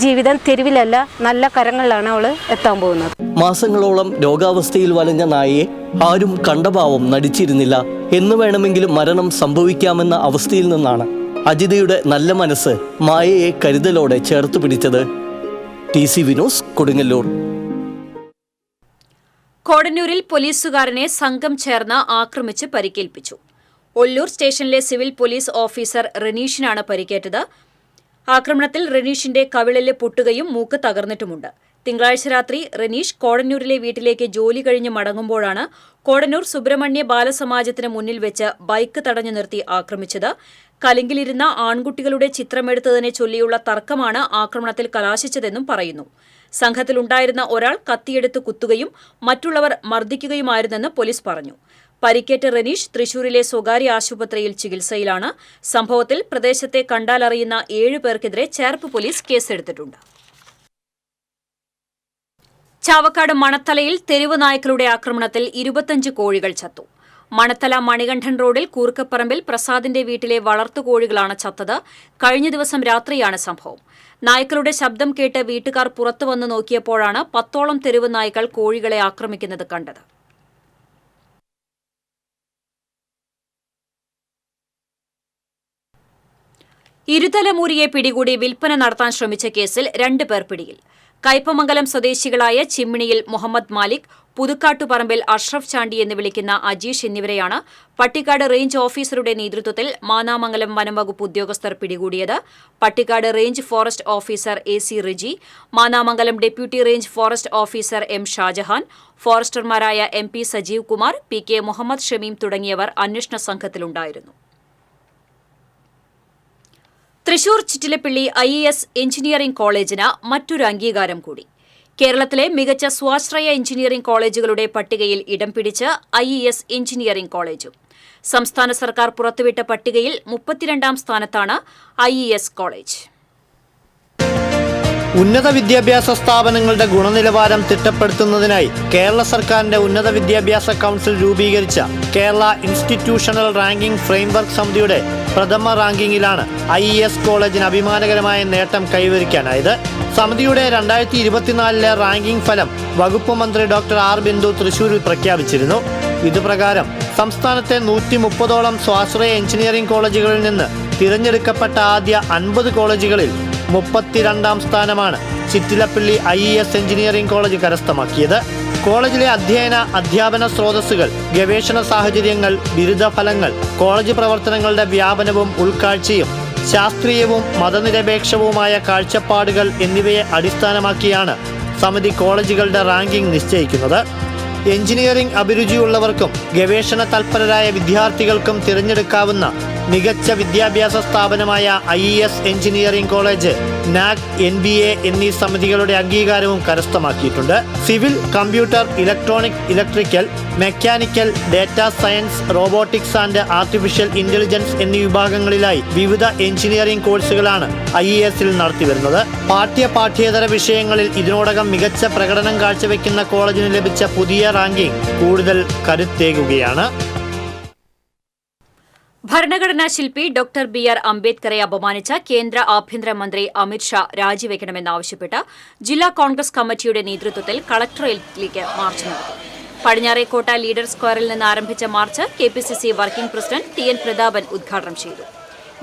ജീവിതം തെരുവിലല്ല, നല്ല കരങ്ങളിലാണ് അവൾ എത്താൻ പോകുന്നത്. മാസങ്ങളോളം രോഗാവസ്ഥയിൽ വലഞ്ഞ നായയെ ആരും കണ്ടഭാവം നടിച്ചിരുന്നില്ല. എന്ന് വേണമെങ്കിലും മരണം സംഭവിക്കാമെന്ന അവസ്ഥയിൽ നിന്നാണ് അജിതയുടെ നല്ല മനസ്സ് മായയെ കരുതലോടെ ചേർത്ത് പിടിച്ചത്. TCV news, Kodungallur. കോടന്നൂരിൽ പോലീസുകാരനെ സംഘം ചേർന്ന് ആക്രമിച്ച് പരിക്കേൽപ്പിച്ചു. ഒല്ലൂർ സ്റ്റേഷനിലെ സിവിൽ പോലീസ് ഓഫീസർ റനീഷിനാണ് പരിക്കേറ്റത്. ആക്രമണത്തിൽ റനീഷിന്റെ കവിളില് പൊട്ടുകയും മൂക്ക് തകർന്നിട്ടുമുണ്ട്. തിങ്കളാഴ്ച രാത്രി റനീഷ് കോടന്നൂരിലെ വീട്ടിലേക്ക് ജോലി കഴിഞ്ഞ് മടങ്ങുമ്പോഴാണ് കോടന്നൂർ സുബ്രഹ്മണ്യ ബാലസമാജത്തിന് മുന്നിൽ വെച്ച് ബൈക്ക് തടഞ്ഞു നിർത്തി ആക്രമിച്ചത്. കലിങ്കിലിരുന്ന ആൺകുട്ടികളുടെ ചിത്രമെടുത്തതിനെ ചൊല്ലിയുള്ള തർക്കമാണ് ആക്രമണത്തിൽ കലാശിച്ചതെന്നും പറയുന്നു. സംഘത്തിലുണ്ടായിരുന്ന ഒരാൾ കത്തിയെടുത്ത് കുത്തുകയും മറ്റുള്ളവർ മർദ്ദിക്കുകയുമായിരുന്നെന്ന് പോലീസ് പറഞ്ഞു. പരിക്കേറ്റ റനീഷ് തൃശൂരിലെ സ്വകാര്യ ആശുപത്രിയിൽ ചികിത്സയിലാണ്. സംഭവത്തിൽ പ്രദേശത്തെ കണ്ടാലറിയുന്ന 7 പേർക്കെതിരെ ചേർപ്പ് പോലീസ് കേസെടുത്തിട്ടുണ്ട്. ചാവക്കാട് മണത്തലയിൽ തെരുവ് നായ്ക്കളുടെ ആക്രമണത്തിൽ 25 കോഴികൾ ചത്തു. മണത്തല മണികണ്ഠൻ റോഡിൽ കൂർക്കപ്പറമ്പിൽ പ്രസാദിന്റെ വീട്ടിലെ വളർത്തുകോഴികളാണ് ചത്തത്. കഴിഞ്ഞ ദിവസം രാത്രിയാണ് സംഭവം. നായ്ക്കളുടെ ശബ്ദം കേട്ട് വീട്ടുകാർ പുറത്തുവന്ന് നോക്കിയപ്പോഴാണ് 10ഓളം തെരുവ് നായ്ക്കൾ കോഴികളെ ആക്രമിക്കുന്നത് കണ്ടത്. ഇരുതലമൂരിയെ പിടികൂടി വിൽപ്പന നടത്താൻ ശ്രമിച്ച കേസിൽ 2 പേർ പിടിയിൽ. കയ്പമംഗലം സ്വദേശികളായ ചിമ്മിണിയിൽ മുഹമ്മദ് മാലിക്, പുതുക്കാട്ടുപറമ്പിൽ അഷ്റഫ് ചാണ്ടി എന്ന് വിളിക്കുന്ന അജീഷ് എന്നിവരെയാണ് പട്ടിക്കാട് റേഞ്ച് ഓഫീസറുടെ നേതൃത്വത്തിൽ മാന്നാമംഗലം വനംവകുപ്പ് ഉദ്യോഗസ്ഥർ പിടികൂടിയത്. Pattikkad range forest officer AC Riji, Mannamangalam deputy range forest officer M Shajahan, ഫോറസ്റ്റർമാരായ MP സജീവ് കുമാർ, PK മുഹമ്മദ് ഷമീം തുടങ്ങിയവർ അന്വേഷണ സംഘത്തിലുണ്ടായിരുന്നു. തൃശൂർ ചിറ്റിലപ്പിള്ളി IES എഞ്ചിനീയറിംഗ് കോളേജിന് മറ്റൊരു അംഗീകാരം കൂടി. കേരളത്തിലെ മികച്ച സ്വാശ്രയ എഞ്ചിനീയറിംഗ് കോളേജുകളുടെ പട്ടികയിൽ ഇടം പിടിച്ച് IES എഞ്ചിനീയറിംഗ് കോളേജും. സംസ്ഥാന സർക്കാർ പുറത്തുവിട്ട പട്ടികയിൽ 32ാം സ്ഥാനത്താണ് IES കോളേജ്. ഉന്നത വിദ്യാഭ്യാസ സ്ഥാപനങ്ങളുടെ ഗുണനിലവാരം തിട്ടപ്പെടുത്തുന്നതിനായി കേരള സർക്കാരിന്റെ ഉന്നത വിദ്യാഭ്യാസ കൗൺസിൽ രൂപീകരിച്ച കേരള ഇൻസ്റ്റിറ്റ്യൂഷണൽ റാങ്കിംഗ് ഫ്രെയിംവർക്ക് സമിതിയുടെ പ്രഥമ റാങ്കിങ്ങിലാണ് IES കോളേജിന് അഭിമാനകരമായ നേട്ടം കൈവരിക്കാനായത്. സമിതിയുടെ 2024 റാങ്കിംഗ് ഫലം വകുപ്പ് മന്ത്രി ഡോക്ടർ R ബിന്ദു തൃശൂരിൽ പ്രഖ്യാപിച്ചിരുന്നു. ഇതുപ്രകാരം സംസ്ഥാനത്തെ 130ഓളം സ്വാശ്രയ എഞ്ചിനീയറിംഗ് കോളേജുകളിൽ നിന്ന് തിരഞ്ഞെടുക്കപ്പെട്ട ആദ്യ 50 കോളേജുകളിൽ 32ാം സ്ഥാനമാണ് ചിറ്റിലപ്പിള്ളി IES എഞ്ചിനീയറിംഗ് കോളേജ് കരസ്ഥമാക്കിയത്. കോളേജിലെ അധ്യാപന സ്രോതസ്സുകൾ, ഗവേഷണ സാഹചര്യങ്ങൾ, ബിരുദഫലങ്ങൾ, കോളേജ് പ്രവർത്തനങ്ങളുടെ വ്യാപനവും ഉൾക്കാഴ്ചയും, ശാസ്ത്രീയവും മതനിരപേക്ഷവുമായ കാഴ്ചപ്പാടുകൾ എന്നിവയെ അടിസ്ഥാനമാക്കിയാണ് സമിതി കോളേജുകളുടെ റാങ്കിംഗ് നിശ്ചയിക്കുന്നത്. എഞ്ചിനീയറിംഗ് അഭിരുചിയുള്ളവർക്കും ഗവേഷണ തൽപരരായ വിദ്യാർത്ഥികൾക്കും തിരഞ്ഞെടുക്കാവുന്ന മികച്ച വിദ്യാഭ്യാസ സ്ഥാപനമായ IES engineering college, NAC, NBA എന്നീ സമിതികളുടെ അംഗീകാരവും കരസ്ഥമാക്കിയിട്ടുണ്ട്. Civil, computer, electronic, electrical, mechanical, data science, robotics and artificial intelligence എന്നീ വിഭാഗങ്ങളിലായി വിവിധ എഞ്ചിനീയറിംഗ് കോഴ്സുകളാണ് IESൽ നടത്തിവരുന്നത്. പാഠ്യേതര വിഷയങ്ങളിൽ ഇതിനോടകം മികച്ച പ്രകടനം കാഴ്ചവെക്കുന്ന കോളേജിന് ലഭിച്ച പുതിയ റാങ്കിംഗ് കൂടുതൽ കരുത്തേകുകയാണ്. ഭരണഘടനാ ശില്പി ഡോക്ടർ BR അംബേദ്കറെ അപമാനിച്ച കേന്ദ്ര ആഭ്യന്തരമന്ത്രി അമിത്ഷാ രാജിവെക്കണമെന്നാവശ്യപ്പെട്ട് ജില്ലാ കോൺഗ്രസ് കമ്മിറ്റിയുടെ നേതൃത്വത്തിൽ കളക്ടറേറ്റിലേക്ക് മാർച്ച് നടത്തി. പടിഞ്ഞാറേക്കോട്ട ലീഡർ സ്ക്വയറിൽ നിന്ന് ആരംഭിച്ച march KPCC working president TN പ്രതാപൻ ഉദ്ഘാടനം ചെയ്തു.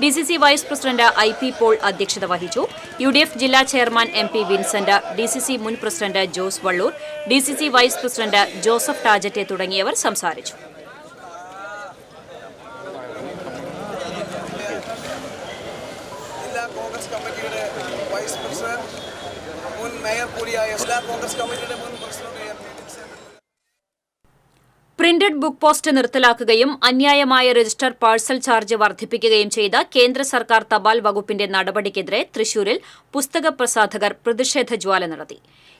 DCC vice president IP Paul അധ്യക്ഷത വഹിച്ചു. UDF ജില്ലാ ചെയർമാൻ MP വിൻസെന്റ്, DCC മുൻ president Jose Vallur, DCC vice president Joseph Tajet തുടങ്ങിയവർ സംസാരിച്ചു. കോൺഗ്രസ് കമ്മിറ്റിയുടെ വൈസ് പ്രസിഡന്റ്, മുൻ മേയർ കൂടിയായ ജില്ലാ കോൺഗ്രസ് കമ്മിറ്റിയുടെ മുൻ പ്രസിഡന്റ് പ്രിന്റഡ് ബുക്ക് പോസ്റ്റ് നിർത്തലാക്കുകയും അന്യായമായ രജിസ്റ്റർ പാഴ്സൽ ചാർജ് വർദ്ധിപ്പിക്കുകയും ചെയ്ത കേന്ദ്ര സർക്കാർ തപാൽ വകുപ്പിന്റെ നടപടിക്കെതിരെ തൃശൂരിൽ പുസ്തക പ്രസാധകർ പ്രതിഷേധ ജ്വാല നടത്തി.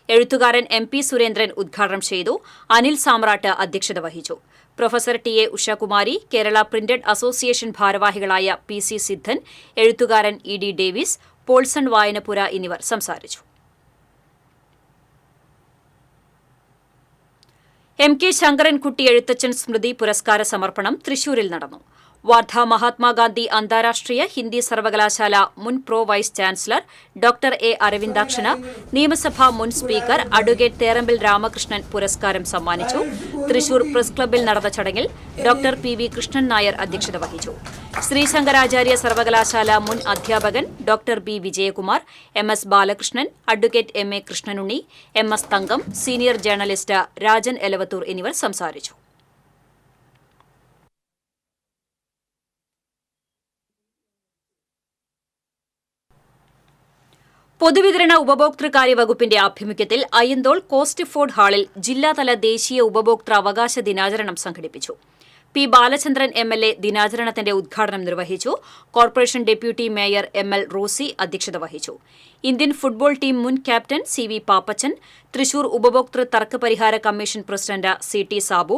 എഴുത്തുകാരൻ MP സുരേന്ദ്രൻ ഉദ്ഘാടനം ചെയ്തു. അനിൽ സാമ്രാട്ട് അധ്യക്ഷത വഹിച്ചു. Professor TA Ushakumari, Kerala printed association ഭാരവാഹികളായ PC സിദ്ധൻ, എഴുത്തുകാരൻ ED ഡേവിസ്, പോൾസൺ വായനപുര എന്നിവർ സംസാരിച്ചു. MK ശങ്കരൻകുട്ടി എഴുത്തച്ഛൻ സ്മൃതി പുരസ്കാര സമർപ്പണം തൃശൂരിൽ നടന്നു. വാർധ മഹാത്മാഗാന്ധി അന്താരാഷ്ട്രീയ ഹിന്ദി സർവകലാശാല മുൻ pro vice chancellor doctor A അരവിന്ദാക്ഷന് നിയമസഭാ മുൻ സ്പീക്കർ അഡ്വക്കേറ്റ് തേറമ്പിൽ രാമകൃഷ്ണൻ പുരസ്കാരം സമ്മാനിച്ചു. തൃശൂർ പ്രസ് ക്ലബ്ബിൽ നടന്ന ചടങ്ങിൽ ഡോക്ടർ PV കൃഷ്ണൻ നായർ അധ്യക്ഷത വഹിച്ചു. ശ്രീശങ്കരാചാര്യ സർവകലാശാല മുൻ അധ്യാപകൻ doctor B Vijayakumar, MS Balakrishnan, advocate MA Krishnanunni, MS തങ്കം, സീനിയർ ജേർണലിസ്റ്റ് രാജൻ എലവത്തൂർ എന്നിവർ സംസാരിച്ചു. പൊതുവിതരണ ഉപഭോക്തൃകാര്യ വകുപ്പിന്റെ ആഭിമുഖ്യത്തിൽ അയ്യന്തോൾ കോസ്റ്റ് ഫോർഡ് ഹാളിൽ ജില്ലാതല ദേശീയ ഉപഭോക്തൃ അവകാശ ദിനാചരണം സംഘടിപ്പിച്ചു. P ബാലചന്ദ്രൻ MLA ദിനാചരണത്തിന്റെ ഉദ്ഘാടനം നിർവഹിച്ചു. Corporation deputy mayor ML Rosy അധ്യക്ഷത വഹിച്ചു. ഇന്ത്യൻ ഫുട്ബോൾ ടീം മുൻ ക്യാപ്റ്റൻ CV പാപ്പച്ചൻ, തൃശൂർ ഉപഭോക്തൃ തർക്ക പരിഹാര കമ്മീഷൻ പ്രസിഡന്റ് CT സാബു,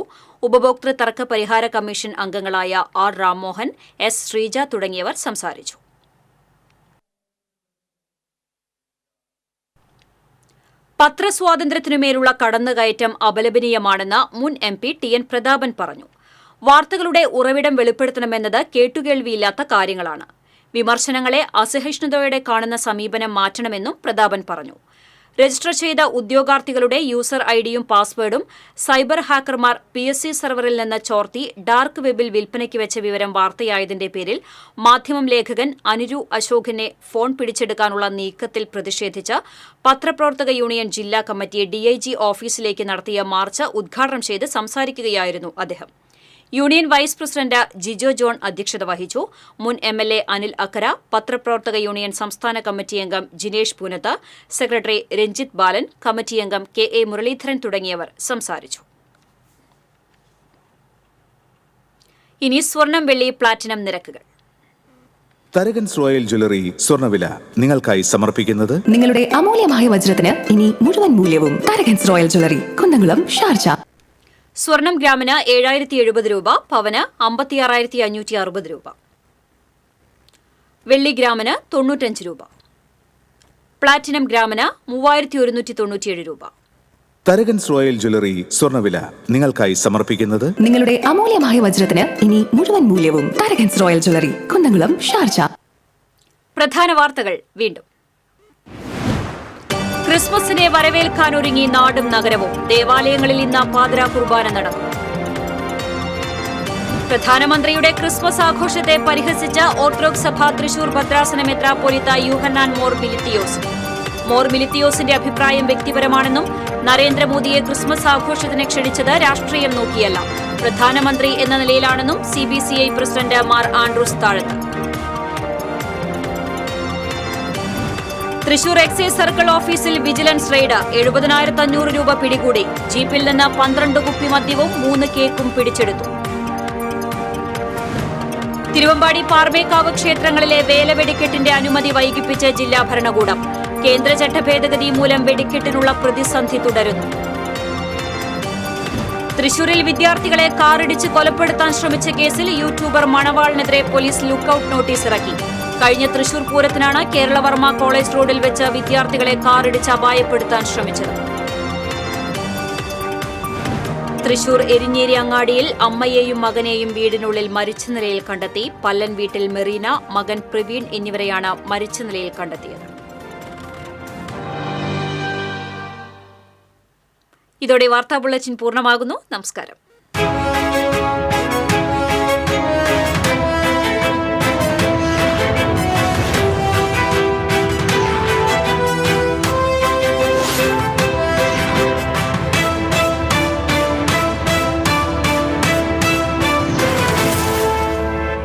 ഉപഭോക്തൃ തർക്ക പരിഹാര കമ്മീഷൻ അംഗങ്ങളായ R രാംമോഹൻ, S ശ്രീജ തുടങ്ങിയവർ സംസാരിച്ചു. പത്രസ്വാതന്ത്ര്യത്തിനുമേലുള്ള കടന്നുകയറ്റം അപലപനീയമാണെന്ന് മുൻ MP TN പ്രതാപൻ പറഞ്ഞു. വാർത്തകളുടെ ഉറവിടം വെളിപ്പെടുത്തണമെന്നത് കേട്ടുകേൾവിയില്ലാത്ത കാര്യങ്ങളാണ്. വിമർശനങ്ങളെ അസഹിഷ്ണുതയോടെ കാണുന്ന സമീപനം മാറ്റണമെന്നും പ്രതാപൻ പറഞ്ഞു. രജിസ്റ്റർ ചെയ്ത ഉദ്യോഗാർത്ഥികളുടെ യൂസർ ഐഡിയും പാസ്വേഡും സൈബർ ഹാക്കർമാർ PSC സെർവറിൽ നിന്ന് ചോർത്തി ഡാർക്ക് വെബിൽ വിൽപ്പനയ്ക്ക് വെച്ച വിവരം വാർത്തയായതിന്റെ പേരിൽ മാധ്യമം ലേഖകൻ അനുരു അശോകനെ ഫോൺ പിടിച്ചെടുക്കാനുള്ള നീക്കത്തിൽ പ്രതിഷേധിച്ച് പത്രപ്രവർത്തക യൂണിയൻ ജില്ലാ കമ്മിറ്റി DIG ഓഫീസിലേക്ക് നടത്തിയ മാർച്ച് ഉദ്ഘാടനം ചെയ്ത് സംസാരിക്കുകയായിരുന്നു അദ്ദേഹം. Union vice president Jijo John അധ്യക്ഷത വഹിച്ചു. മുൻ MLA അനിൽ അക്കര, പത്രപ്രവർത്തക യൂണിയൻ സംസ്ഥാന കമ്മിറ്റി അംഗം ജിനേഷ് പൂനത്ത്, സെക്രട്ടറി രഞ്ജിത്ത് ബാലൻ, കമ്മിറ്റി അംഗം KA മുരളീധരൻ തുടങ്ങിയവർ സംസാരിച്ചു. ഇനി സ്വർണം, വെള്ളി, പ്ലാറ്റിനം നിരക്കുകൾ. തരകൻസ് റോയൽ ജ്വല്ലറി സ്വർണ്ണവില നിങ്ങൾക്കായി സമർപ്പിക്കുന്നത് നിങ്ങളുടെ അമൂല്യമായ വജ്രത്തിന് ഇനി മുഴുവൻ മൂല്യവും Tharakans royal jewellery, Kunnamkulam, Sharjah. സ്വർണം ഗ്രാമിന് 7070 രൂപ, പവന് 56,560 രൂപ. വെള്ളി ഗ്രാമിന് 95 രൂപ. പ്ലാറ്റിനം ഗ്രാമിന് 3197 രൂപ. തരകൻസ് റോയൽ ജ്വല്ലറി സ്വർണ്ണവില നിങ്ങൾക്കായി സമർപ്പിക്കുന്നത് നിങ്ങളുടെ അമൂല്യമായ വജ്രത്തിന് ഇനി മുഴുവൻ മൂല്യവും Tharakans royal jewellery, Kunnamkulam, Sharjah. പ്രധാന വാർത്തകൾ വീണ്ടും. ക്രിസ്മസിനെ വരവേൽക്കാനൊരുങ്ങി നാടും നഗരവും. ദേവാലയങ്ങളിൽ ഇന്ന് പാതിരാ കുർബാന നടന്നു. പ്രധാനമന്ത്രിയുടെ ക്രിസ്മസ് ആഘോഷത്തെ പരിഹസിച്ച ഓർത്തഡോക്സ് സഭ തൃശൂർ ഭദ്രാസന മെത്രാപ്പോലീത്ത യൂഹന്നാൻ മോർ മിലിത്തിയോസ്. മോർ മിലിത്തിയോസിന്റെ അഭിപ്രായം വ്യക്തിപരമാണെന്നും നരേന്ദ്രമോദിയെ ക്രിസ്മസ് ആഘോഷത്തിന് ക്ഷണിച്ചത് രാഷ്ട്രീയം നോക്കിയല്ല, പ്രധാനമന്ത്രി എന്ന നിലയിലാണെന്നും CBCI പ്രസിഡന്റ് മാർ ആൻഡ്രൂസ് താഴത്ത്. തൃശൂർ എക്സൈസ് സർക്കിൾ ഓഫീസിൽ വിജിലൻസ് റെയ്ഡ് 70,500 രൂപ പിടികൂടി. ജീപ്പിൽ നിന്ന് 12 കുപ്പി മദ്യവും 3 കേക്കും പിടിച്ചെടുത്തു. തിരുവമ്പാടി പാർമേക്കാവ് ക്ഷേത്രങ്ങളിലെ വേലവെടിക്കെട്ടിന്റെ അനുമതി വൈകിപ്പിച്ച് ജില്ലാ ഭരണകൂടം. കേന്ദ്ര ചട്ടഭേദഗതി മൂലം വെടിക്കെട്ടിനുള്ള പ്രതിസന്ധി തുടരുന്നു. തൃശൂരിൽ വിദ്യാർത്ഥികളെ കാറിടിച്ച് കൊലപ്പെടുത്താൻ ശ്രമിച്ച കേസിൽ യൂട്യൂബർ മണവാളിനെതിരെ പോലീസ് ലുക്കൌട്ട് നോട്ടീസ് ഇറക്കി. കഴിഞ്ഞ തൃശൂർ പൂരത്തിനാണ് കേരളവർമ്മ കോളേജ് റോഡിൽ വെച്ച് വിദ്യാർത്ഥികളെ കാറിടിച്ച് അപായപ്പെടുത്താൻ ശ്രമിച്ചത്. തൃശൂർ എരിഞ്ഞേരി അങ്ങാടിയിൽ അമ്മയെയും മകനെയും വീടിനുള്ളിൽ മരിച്ച നിലയിൽ കണ്ടെത്തി. പല്ലൻ വീട്ടിൽ മെറീന, മകൻ പ്രവീൺ എന്നിവരെയാണ് മരിച്ച നിലയിൽ കണ്ടെത്തിയത്. ഇതോടെ വാർത്താ ബുള്ളറ്റിൻ പൂർണ്ണമാകുന്നു. നമസ്കാരം.